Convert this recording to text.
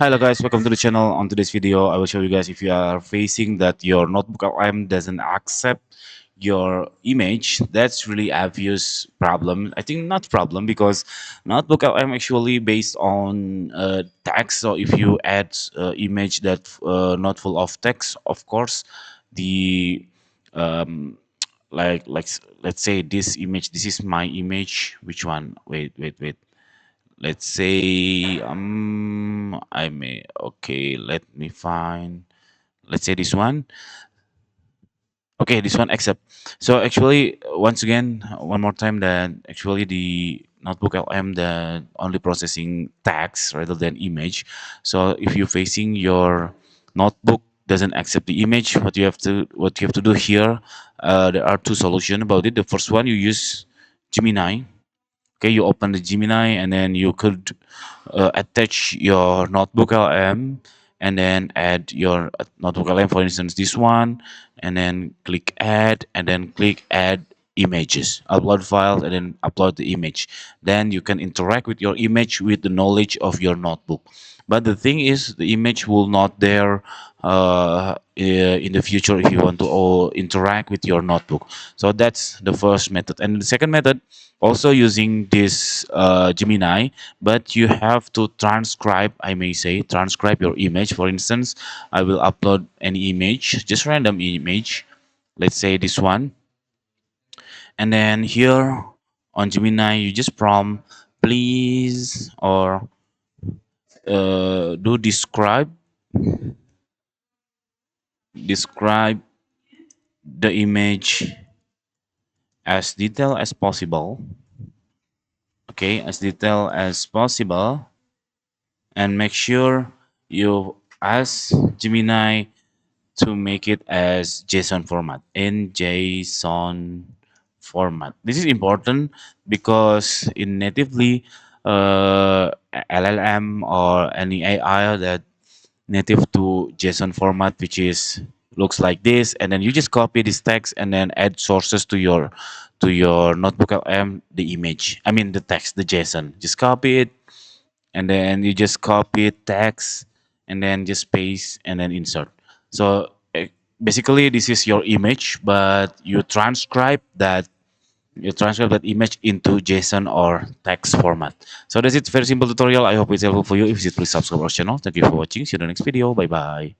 Hello guys, welcome to the channel. On today's video, I will show you guys if you are facing that your NotebookLM doesn't accept your image. That's really obvious problem. I think not problem because NotebookLM actually based on text. So if you add image that not full of text, of course, the um, let's say this image. This is my image. Which one? Wait. Let's say I may okay, let me find, let's say this one. Okay, this one accept. So actually once again, one more time, that actually the notebook LM the only processing text rather than image. So if you're facing your notebook doesn't accept the image, what you have to do here, there are two solutions about it. The first one, you use Gemini. Okay, you open the Gemini and then you could attach your notebook LM and then add your notebook LM, for instance this one, and then click add and then click add images, upload files, and then upload the image. Then you can interact with your image with the knowledge of your notebook. But the thing is, the image will not there in the future if you want to interact with your notebook. So that's the first method. And the second method, also using this Gemini, but you have to transcribe, I may say, transcribe your image. For instance, I will upload any image, just random image, let's say this one, and then here on Gemini, you just prompt please or do describe the image as detailed as possible. Okay, as detailed as possible, and make sure you ask Gemini to make it as JSON format, in JSON format. This is important because in natively LLM or any AI that native to JSON format, which is looks like this, and then you just copy this text and then add sources to your notebook LM, the image, I mean the text, the JSON, just copy it, and then you just copy text and then just paste and then insert. So basically this is your image, but you transcribe that image into JSON or text format. So that's it. Very simple tutorial. I hope it's helpful for you. If it is, please subscribe our channel. Thank you for watching. See you in the next video. Bye bye.